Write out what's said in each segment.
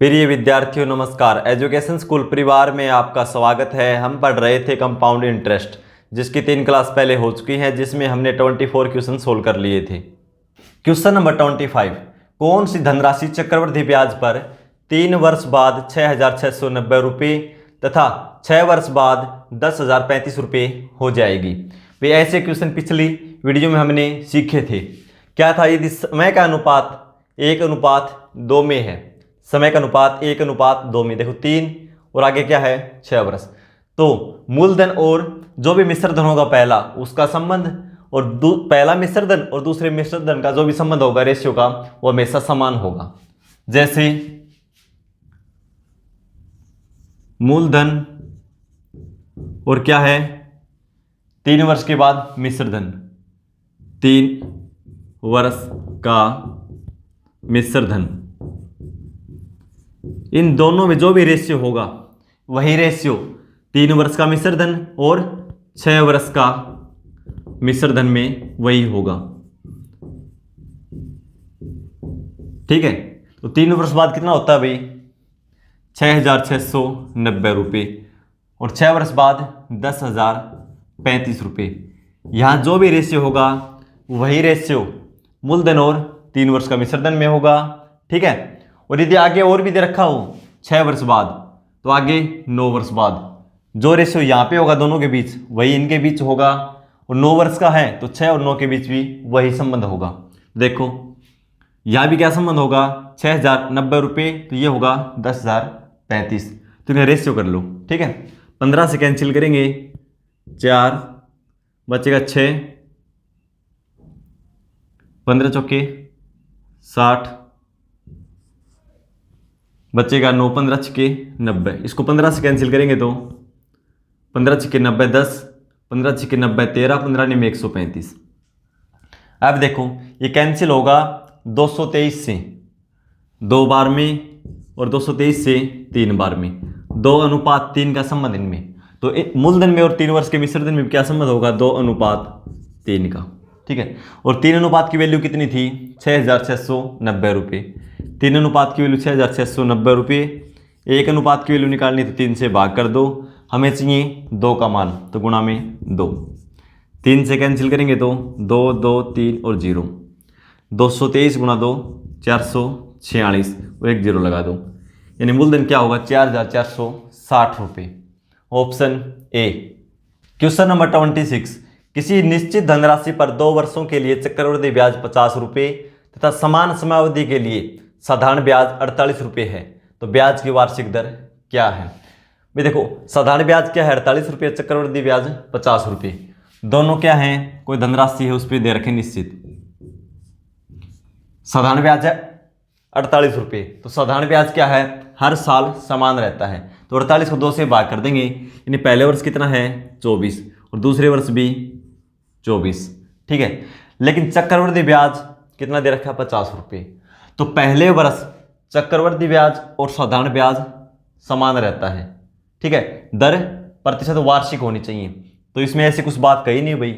प्रिय विद्यार्थियों नमस्कार। एजुकेशन स्कूल परिवार में आपका स्वागत है। हम पढ़ रहे थे कंपाउंड इंटरेस्ट, जिसकी 3 क्लास पहले हो चुकी हैं, जिसमें हमने 24 क्वेश्चन सोल्व कर लिए थे। क्वेश्चन नंबर 25, कौन सी धनराशि चक्रवृद्धि ब्याज पर 3 वर्ष बाद 6,690 रुपये तथा 6 वर्ष बाद 10,035 रुपये हो जाएगी। वे ऐसे क्वेश्चन पिछली वीडियो में हमने सीखे थे। क्या था? यदि समय का अनुपात 1:2 में है, समय का अनुपात 1:2 में, देखो 3 और आगे क्या है 6 वर्ष, तो मूलधन और जो भी मिश्र धन होगा पहला उसका संबंध और पहला मिश्र धन और दूसरे मिश्र धन का जो भी संबंध होगा रेशियो का, वो हमेशा समान होगा। जैसे मूलधन और क्या है 3 वर्ष के बाद मिश्र धन, 3 वर्ष का मिश्र धन, इन दोनों में जो भी रेशियो होगा वही रेशियो 3 वर्ष का मिश्र धन और 6 वर्ष का मिश्र धन में वही होगा। ठीक है, तो 3 वर्ष बाद कितना होता है भाई 6,690 रुपये और 6 वर्ष बाद 10,035 रुपये। यहाँ जो भी रेशियो होगा वही रेशियो मूलधन और 3 वर्ष का मिश्र धन में होगा। ठीक है, और यदि आगे और भी दे रखा हो 6 वर्ष बाद, तो आगे 9 वर्ष बाद जो रेशियो यहाँ पे होगा दोनों के बीच वही इनके बीच होगा, और 9 वर्ष का है तो 6 और 9 के बीच भी वही संबंध होगा। देखो यहाँ भी क्या संबंध होगा 6,090 रुपये, तो ये होगा 10,035, तो इन्हें रेशियो कर लो। ठीक है, 15 से कैंसिल करेंगे 4 बचेगा 6, 15 चौके 60 बचेगा 9, 15 छक्के 90। इसको 15 से कैंसिल करेंगे तो 15 छक्के 90 10, 15 छक्के 90 13, 15 में 135। अब देखो ये कैंसिल होगा 223 से 2 बार में और 223 से 3 बार में, 2:3 का संबंध इनमें। तो मूलधन में और 3 वर्ष के मिश्र धन में क्या संबंध होगा 2:3 का। ठीक है, और 3 अनुपात की वैल्यू कितनी थी 6,690 रुपये। 3 अनुपात की वैल्यू 6,690 रुपये। 1 अनुपात की वैल्यू निकालनी तो 3 से भाग कर दो, हमें चाहिए 2 का मान, तो गुणा में 2। 3 से कैंसिल करेंगे तो 2 2 3 और 0, 223 गुणा 2 446 और 1 0 लगा दो, यानी मूलधन क्या होगा 4,460 रुपये। Option A. क्वेश्चन नंबर 26, किसी निश्चित धनराशि पर 2 वर्षों के लिए चक्रवृद्धि ब्याज 50 रुपये तथा समान समयावधि के लिए साधारण ब्याज 48 रुपये है, तो ब्याज की वार्षिक दर क्या है? भाई देखो साधारण ब्याज क्या है 48 रुपये, चक्रवृद्धि ब्याज 50 रुपये, दोनों क्या हैं कोई धनराशि है उस पर दे रखे निश्चित। साधारण ब्याज है 48 रुपये, तो साधारण ब्याज क्या है हर साल समान रहता है, तो 48 को 2 से भाग कर देंगे, यानी पहले वर्ष कितना है 24 और दूसरे वर्ष भी 24। ठीक है, लेकिन चक्रवृद्धि ब्याज कितना दे रखा है 50 रुपये, तो पहले वर्ष चक्रवृद्धि ब्याज और साधारण ब्याज समान रहता है। ठीक है, दर प्रतिशत वार्षिक होनी चाहिए, तो इसमें ऐसी कुछ बात कही नहीं भाई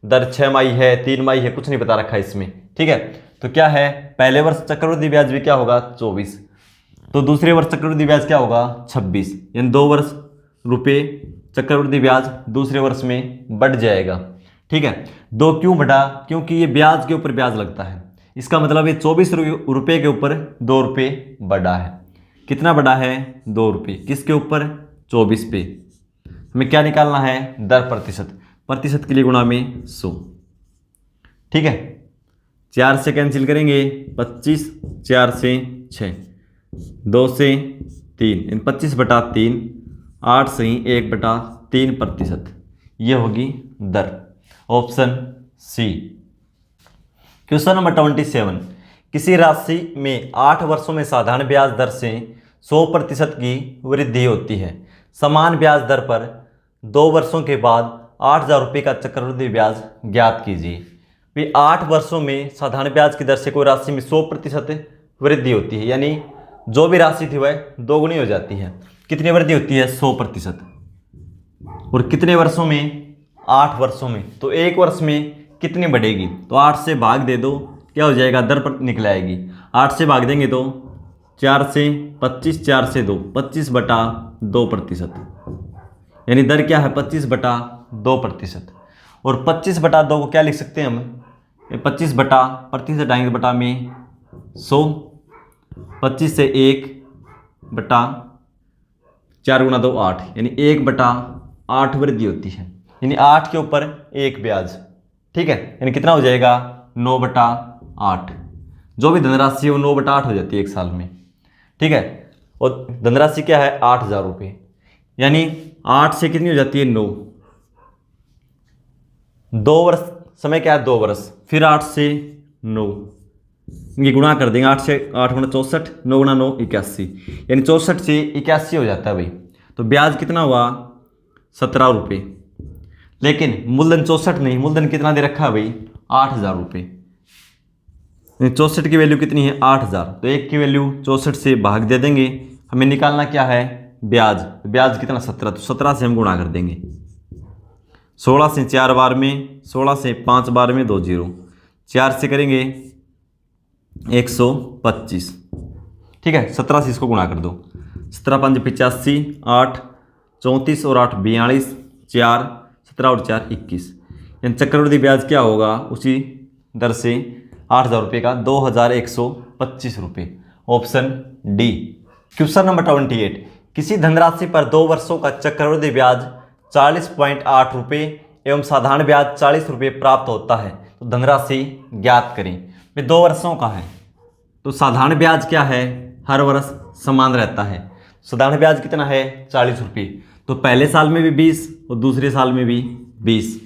दर 6 माही है 3 माही है, कुछ नहीं बता रखा है इसमें। ठीक है, तो क्या है पहले वर्ष चक्रवृद्धि ब्याज भी क्या होगा 24, तो दूसरे वर्ष चक्रवृद्धि ब्याज क्या होगा 26, यानी 2 वर्ष रुपये चक्रवृद्धि ब्याज दूसरे वर्ष में बढ़ जाएगा। ठीक है, 2 क्यों बढ़ा? क्योंकि ये ब्याज के ऊपर ब्याज लगता है, इसका मतलब ये 24 रुपये के ऊपर 2 रुपये बढ़ा है। कितना बढ़ा है 2 रुपये, किसके ऊपर 24 पे। हमें क्या निकालना है दर प्रतिशत, प्रतिशत के लिए गुणा में 100। ठीक है, 4 से कैंसिल करेंगे 25, 4 से 6, 2 से 3, 25/3, 8 से 1/3%, ये होगी दर। Option C. क्वेश्चन नंबर 27, किसी राशि में 8 वर्षों में साधारण ब्याज दर से 100% की वृद्धि होती है, समान ब्याज दर पर 2 वर्षों के बाद 8,000 रुपये का चक्रवृद्धि ब्याज ज्ञात कीजिए। भी 8 वर्षों में साधारण ब्याज की दर से कोई राशि में 100% वृद्धि होती है, यानी जो भी राशि थी वह 2 गुनी हो जाती है। कितनी वृद्धि होती है 100%, और कितने वर्षों में 8 वर्षों में, तो 1 वर्ष में कितनी बढ़ेगी, तो 8 से भाग दे दो, क्या हो जाएगा दर पर निकल आएगी। 8 से भाग देंगे तो 4 से 25, 4 से 2, 25/2%। यानी दर क्या है 25/2%। और 25/2 को क्या लिख सकते हैं हम, 25 बटा प्रतिशत आएंगे बटा में 100, 25 से 1/4 गुणा 2 8, यानी 1/8 वृद्धि होती है, यानी 8 के ऊपर 1 ब्याज। ठीक है, यानी कितना हो जाएगा 9/8। जो भी धनराशि है वो 9/8 हो जाती है एक साल में। ठीक है, और धनराशि क्या है 8,000 रुपये, यानी 8 से कितनी हो जाती है 9, 2 वर्ष समय क्या है 2 वर्ष, फिर 8 से 9, ये गुणा कर देंगे, 8 से 8 गुणा 64, 9 गुणा 9 81, यानी 64 से 81 हो जाता है भाई। तो ब्याज कितना हुआ 17 रुपये, लेकिन मूलधन 64 नहीं, मूलधन कितना दे रखा है भाई 8,000 रुपये। 64 की वैल्यू कितनी है 8,000, तो 1 की वैल्यू 64 से भाग दे देंगे। हमें निकालना क्या है ब्याज, ब्याज कितना 17, तो 17 से हम गुणा कर देंगे। 16 से 4 बार में, 16 से 5 बार में 2 0, 4 से करेंगे 125। ठीक है, 17 से इसको गुणा कर दो, 17 5 85, 8 34 और 8 42, 4 17 और 4 21, यानी चक्रवृद्धि ब्याज क्या होगा उसी दर से 8,000 रुपये का 2,125 रुपये। Option D. क्वेश्चन नंबर 28, किसी धनराशि पर 2 वर्षों का चक्रवृद्धि ब्याज 40.8 रुपये एवं साधारण ब्याज 40 रुपये प्राप्त होता है, तो धनराशि ज्ञात करें। ये 2 वर्षों का है, तो साधारण ब्याज क्या है हर वर्ष समान रहता है। साधारण ब्याज कितना है 40 रुपये, तो पहले साल में भी 20 और दूसरे साल में भी 20।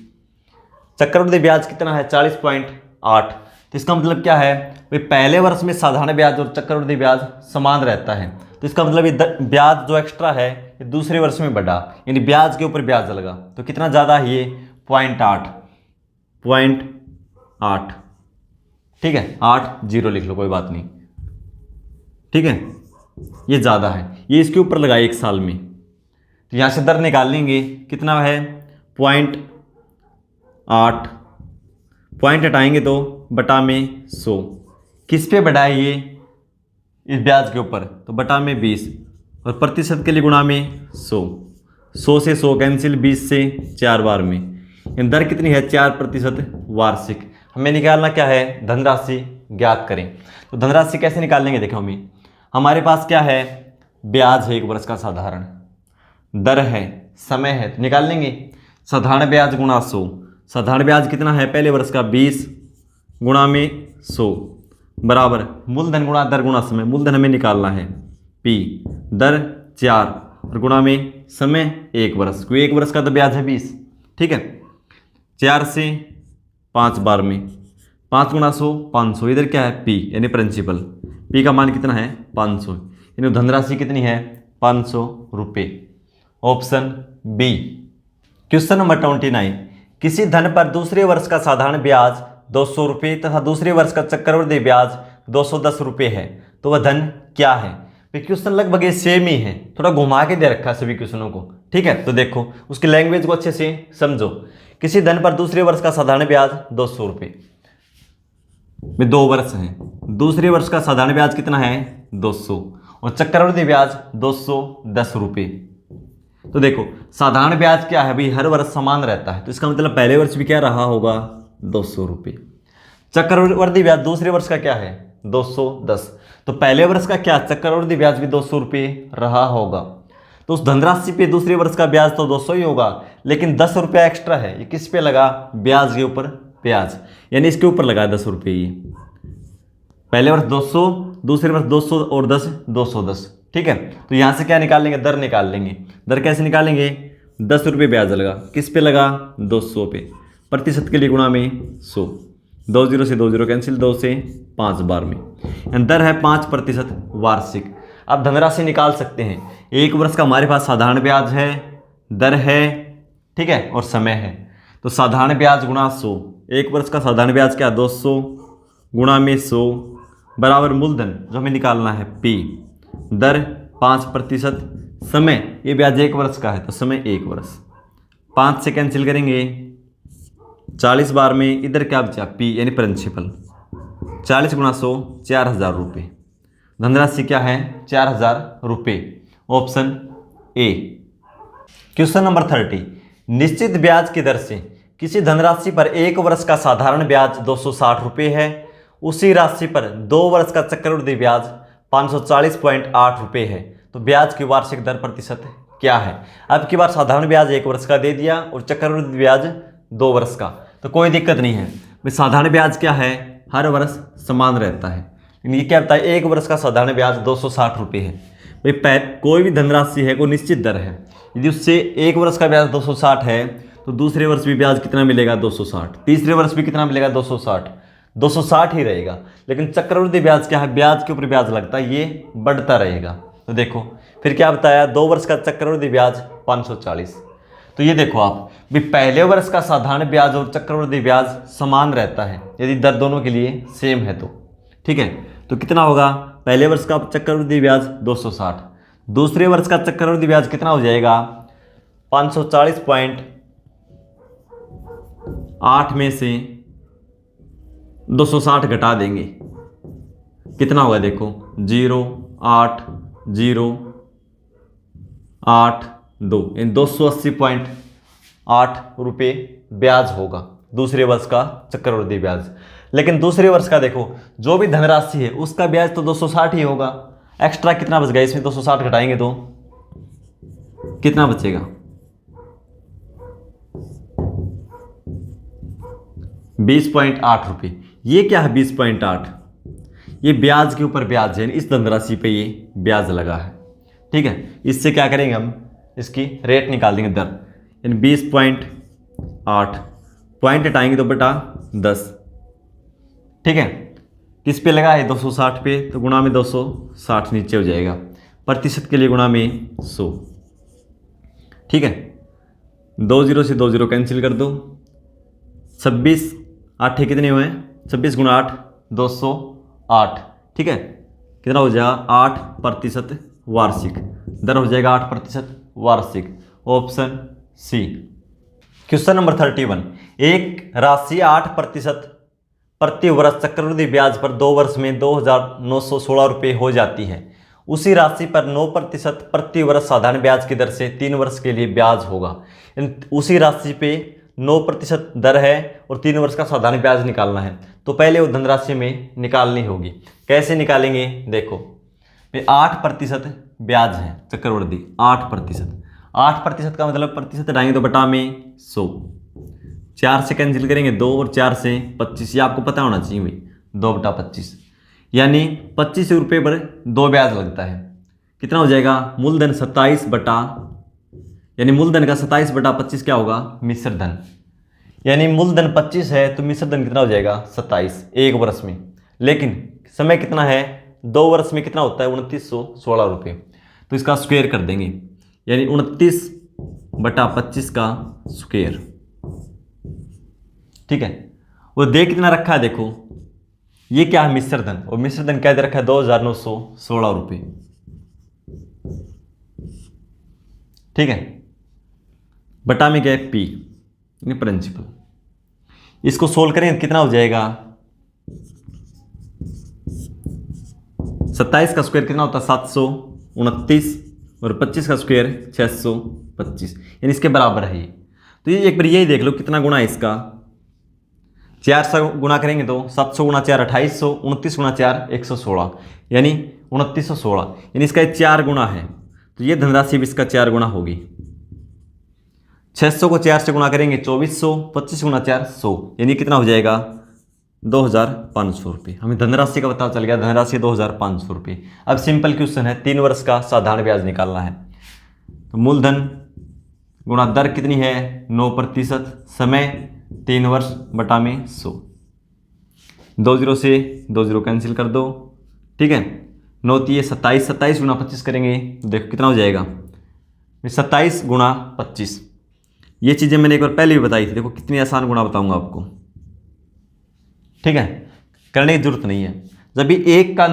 चक्रवृद्धि ब्याज कितना है 40.8, तो इसका मतलब क्या है भाई पहले वर्ष में साधारण ब्याज और चक्रवृद्धि ब्याज समान रहता है, तो इसका मतलब ये ब्याज जो एक्स्ट्रा है ये दूसरे वर्ष में बढ़ा, यानी ब्याज के ऊपर ब्याज लगा, तो कितना ज़्यादा है ये 0.8। ठीक है, 8 0 लिख लो कोई बात नहीं। ठीक है, ये ज़्यादा है, ये इसके ऊपर लगा एक साल में, तो यहाँ से दर निकाल लेंगे कितना है 0.8, पॉइंट हटाएंगे तो बटा में 100, किस पे बढ़ा है ये इस ब्याज के ऊपर, तो बटा में 20 और प्रतिशत के लिए गुणा में 100, 100 से 100 कैंसिल, 20 से 4 बार में, दर कितनी है 4% वार्षिक। हमें निकालना क्या है धनराशि ज्ञात करें। तो धनराशि कैसे निकालेंगे देखो, हमारे पास क्या है ब्याज है 1 वर्ष का साधारण, दर है, समय है, तो निकाल लेंगे साधारण ब्याज गुणा 100। साधारण ब्याज कितना है पहले वर्ष का 20 गुणा में 100 बराबर मूलधन गुणा दर गुणा समय। मूलधन हमें निकालना है P, दर 4 और गुणा में समय 1 वर्ष, क्योंकि 1 वर्ष का तो ब्याज है 20। ठीक है, 4 से 5 बार में 5 गुणा 100 500, इधर क्या है P यानी प्रिंसिपल, P का मान कितना है 500, यानी धनराशि कितनी है 500 रुपये। Option B. क्वेश्चन नंबर 29, किसी धन पर दूसरे वर्ष का साधारण ब्याज 200 रुपये तथा दूसरे वर्ष का चक्रवृद्धि ब्याज 210 रुपये है, तो वह धन क्या है। क्वेश्चन लगभग ये सेम ही है, थोड़ा घुमा के दे रखा है सभी क्वेश्चनों को। ठीक है, तो देखो उसकी लैंग्वेज को अच्छे से समझो। किसी धन पर दूसरे वर्ष का साधारण ब्याज 200 रुपये में 2 वर्ष हैं, दूसरे वर्ष का साधारण ब्याज कितना है 200 और चक्रवृद्धि ब्याज 210 रुपये। तो देखो साधारण ब्याज क्या है भाई हर वर्ष समान रहता है, तो इसका मतलब पहले वर्ष भी क्या रहा होगा 200 रुपये। चक्रवृद्धि ब्याज दूसरे वर्ष का क्या है 210, तो पहले वर्ष का क्या चक्रवृद्धि ब्याज भी 200 रुपये रहा होगा, तो उस धनराशि पे दूसरे वर्ष का ब्याज तो 200 ही होगा, लेकिन 10 रुपया एक्स्ट्रा है, ये किस पे लगा ब्याज के ऊपर ब्याज, यानी इसके ऊपर लगा 10 रुपये। ये पहले वर्ष 200, दूसरे वर्ष 200 और 10 210। ठीक है, तो यहाँ से क्या निकाल लेंगे दर निकाल लेंगे। दर कैसे निकालेंगे 10 रुपये ब्याज लगा, किस पे लगा 200 पे, प्रतिशत के लिए गुणा में 100, 2 0 से 2 0 कैंसिल, 2 से 5 बार में, दर है 5% वार्षिक। आप धनराशि निकाल सकते हैं, 1 वर्ष का हमारे पास साधारण ब्याज है, दर है, ठीक है, और समय है, तो साधारण ब्याज गुणा 100, 1 वर्ष का साधारण ब्याज क्या 200 गुणा में 100 बराबर मूलधन जो हमें निकालना है P, दर 5%, समय ये ब्याज 1 वर्ष का है तो समय 1 वर्ष, 5 से कैंसिल करेंगे 40 बार में, इधर क्या बचा P यानी प्रिंसिपल, 40 गुणा 100 4000 रुपये, धनराशि क्या है 4000 रुपये। Option A. क्वेश्चन नंबर 30, निश्चित ब्याज की दर से किसी धनराशि पर 1 वर्ष का साधारण ब्याज 260 रुपये है, उसी राशि पर 2 वर्ष का चक्रवृद्धि ब्याज 540.8 रुपये है, तो ब्याज की वार्षिक दर प्रतिशत क्या है। अब की बार साधारण ब्याज 1 वर्ष का दे दिया और चक्रवृद्धि ब्याज 2 वर्ष का, तो कोई दिक्कत नहीं है भाई। साधारण ब्याज क्या है, हर वर्ष समान रहता है, लेकिन ये क्या बताया 1 वर्ष का साधारण ब्याज 260 रुपये है भाई। कोई भी धनराशि है, कोई निश्चित दर है, यदि उससे 1 वर्ष का ब्याज 260 है तो दूसरे वर्ष भी ब्याज कितना मिलेगा 260, तीसरे वर्ष भी कितना मिलेगा 260 ही रहेगा। लेकिन चक्रवृद्धि ब्याज क्या है, ब्याज के ऊपर ब्याज लगता है, ये बढ़ता रहेगा। तो देखो फिर क्या बताया, 2 वर्ष का चक्रवृद्धि ब्याज 540। तो ये देखो आप भी, पहले वर्ष का साधारण ब्याज और चक्रवृद्धि ब्याज समान रहता है यदि दर दोनों के लिए सेम है तो, ठीक है। तो कितना होगा, पहले वर्ष का चक्रवृद्धि ब्याज 260, दूसरे वर्ष का चक्रवृद्धि ब्याज कितना हो जाएगा 540.8 में से 260 घटा देंगे, कितना होगा देखो 0.8082 इन 280.8 रुपये ब्याज होगा दूसरे वर्ष का चक्रवृद्धि ब्याज। लेकिन दूसरे वर्ष का देखो जो भी धनराशि है उसका ब्याज तो 260 ही होगा, एक्स्ट्रा कितना बच गया इसमें, 260 घटाएंगे तो कितना बचेगा 20.8 रुपये। ये क्या है 20.8, ये ब्याज के ऊपर ब्याज है, इस धनराशि पे ये ब्याज लगा है, ठीक है। इससे क्या करेंगे हम, इसकी रेट निकाल देंगे दर, यानी 20.8 पॉइंट हटाएंगे तो बटा 10, ठीक है। किस पे लगा है 260 पे, तो गुणा में 260 नीचे हो जाएगा, प्रतिशत के लिए गुणा में 100, ठीक है। 2 0 से 2 0 कैंसिल कर दो, 26 8 कितने हुए, 26 गुणा 8 208, ठीक है। कितना हो जाएगा 8% वार्षिक, दर हो जाएगा 8% वार्षिक। Option C. क्वेश्चन नंबर 31, एक राशि 8% प्रति वर्ष चक्रवृद्धि ब्याज पर 2 वर्ष में 2916 रुपये हो जाती है, उसी राशि पर 9% प्रति वर्ष साधारण ब्याज की दर से 3 वर्ष के लिए ब्याज होगा। उसी राशि पे 9% दर है और 3 वर्ष का साधारण ब्याज निकालना है, तो पहले वो धनराशि में निकालनी होगी। कैसे निकालेंगे, देखो 8% ब्याज है चक्रवृद्धि, 8% का मतलब प्रतिशत हटाएंगे तो बटा में 100, 4 से कैंसिल करेंगे 2 और 4 से 25, ये आपको पता होना चाहिए भाई, 2/25 यानी 25 रुपये पर 2 ब्याज लगता है। कितना हो जाएगा, मूलधन 27 बटा, यानी मूलधन का 27/25 क्या होगा मिश्र धन, यानी मूलधन 25 है तो मिश्र धन कितना हो जाएगा 27 1 वर्ष में। लेकिन समय कितना है 2 वर्ष में, कितना होता है 2916 रुपये, तो इसका स्क्वायर कर देंगे, यानी 29/25 का स्क्वायर, ठीक है। वो दे कितना रखा है देखो, ये क्या है मिश्र धन, और मिश्र धन क्या दे रखा है 2916 रुपये, ठीक है। बटा में क्या है पी, प्रिंसिपल। इसको सोल्व करें कितना हो जाएगा, 27 का स्क्वायर कितना होता है 729 और 25 का स्क्वायर 625, यानी इसके बराबर है ये। तो ये एक बार यही देख लो कितना गुना है इसका, 4 से गुना करेंगे तो 700 गुणा 4 2800, 29 गुणा 4 116, यानी 2916, यानी इसका 4 गुना है, तो ये धनराशि भी इसका 4 गुना होगी। 600 को 4 से गुणा करेंगे 2400, 25 गुणा 4 100, यानी कितना हो जाएगा 2500 रुपये। हमें धनराशि का पता चल गया, धनराशि 2500 रुपये। अब सिंपल क्वेश्चन है, 3 वर्ष का साधारण ब्याज निकालना है, तो मूलधन गुणा दर कितनी है 9%, समय 3 वर्ष बटा में 100, 2 0 से 2 0 कैंसिल कर दो, ठीक है। 9 3 27, 27 गुणा 25 करेंगे तो देखो कितना हो जाएगा 27 गुणा 25। ये चीज़ें मैंने एक बार पहले भी बताई थी, देखो कितनी आसान गुणा बताऊंगा आपको, ठीक है, करने की जरूरत नहीं है। जब भी एक का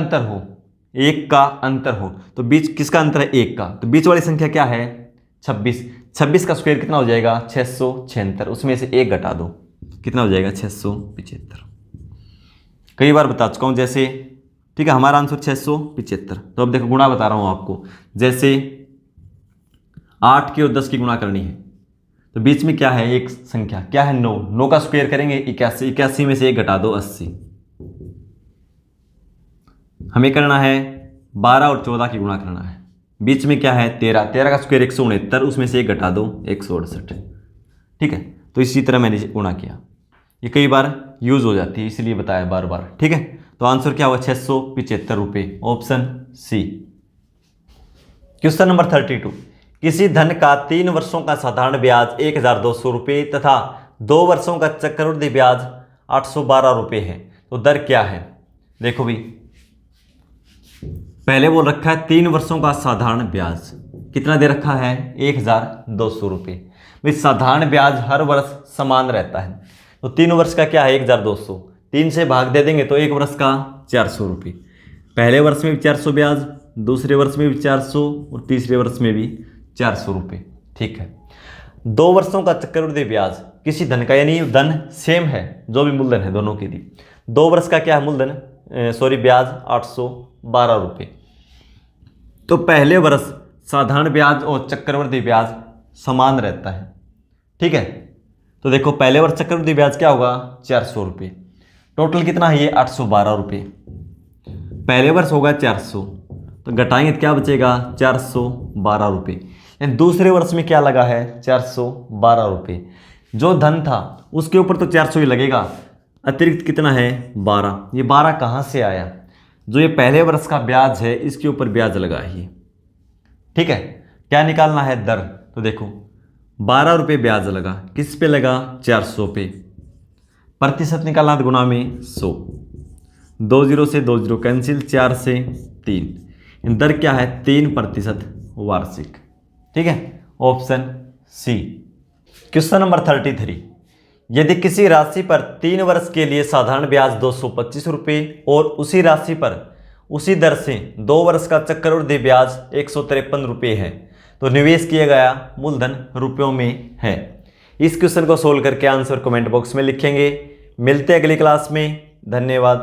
अंतर हो तो बीच किसका अंतर है 1 का, तो बीच वाली संख्या क्या है 26, 26 का स्क्वायर कितना हो जाएगा 676, उसमें से 1 घटा दो कितना हो जाएगा 675। कई बार बता चुका हूँ, जैसे ठीक है, हमारा आंसर 675। तो अब देखो गुणा बता रहा हूँ आपको, जैसे 8 की और 10 की गुणा करनी है तो बीच में क्या है, एक संख्या क्या है 9, 9 का स्क्वायर करेंगे 81, 81 में से 1 घटा दो 80। हमें करना है 12 और 14 की गुणा करना है, बीच में क्या है 13, 13 का स्क्वायर 169, उसमें से 1 घटा दो 168। ठीक है, तो इसी तरह मैंने गुणा किया, ये कई बार यूज हो जाती है इसलिए बताया बार बार। ठीक है, तो आंसर क्या हुआ 675 रुपये, ऑप्शन सी। क्वेश्चन नंबर 32, किसी धन का 3 वर्षों का साधारण ब्याज 1200 रुपये तथा 2 वर्षों का चक्रवृद्धि ब्याज 812 रुपये है, तो दर क्या है। देखो भी, पहले बोल रखा है 3 वर्षों का साधारण ब्याज कितना दे रखा है 1200 रुपये। भाई साधारण ब्याज हर वर्ष समान रहता है, तो 3 वर्ष का क्या है 1200, 3 से भाग दे देंगे तो 1 वर्ष का 400 रुपये। पहले वर्ष में भी 400 ब्याज, दूसरे वर्ष में भी 400 और तीसरे वर्ष में भी 400 रुपये। ठीक है, 2 वर्षों का चक्रवृद्धि ब्याज किसी धन का, यानी धन सेम है, जो भी मूलधन है दोनों के लिए, 2 वर्ष का क्या है मूलधन ब्याज 812 रुपये। तो पहले वर्ष साधारण ब्याज और चक्रवृद्धि ब्याज समान रहता है। ठीक है, तो देखो पहले वर्ष चक्रवृद्धि ब्याज क्या होगा 400 रुपये, टोटल कितना है ये 812 रुपये। पहले वर्ष होगा 400, तो घटाएंगे तो क्या बचेगा 412 रुपये। यानी दूसरे वर्ष में क्या लगा है 412 रुपये। जो धन था उसके ऊपर तो 400 ही लगेगा, अतिरिक्त कितना है 12। ये 12 कहाँ से आया, जो ये पहले वर्ष का ब्याज है इसके ऊपर ब्याज लगा है। ठीक है, क्या निकालना है दर, तो देखो 12 रुपये ब्याज लगा, किस पे लगा 400 पे, प्रतिशत निकालना तो गुणा में 100, 2 0 से 2 0 कैंसिल, 4 से 3, दर क्या है 3% वार्षिक। ठीक है, ऑप्शन सी। क्वेश्चन नंबर 33, यदि किसी राशि पर 3 वर्ष के लिए साधारण ब्याज 225 रुपये और उसी राशि पर उसी दर से 2 वर्ष का चक्रवृद्धि ब्याज 153 रुपये है, तो निवेश किया गया मूलधन रुपयों में है। इस क्वेश्चन को सोल्व करके आंसर कमेंट बॉक्स में लिखेंगे। मिलते हैं अगली क्लास में, धन्यवाद।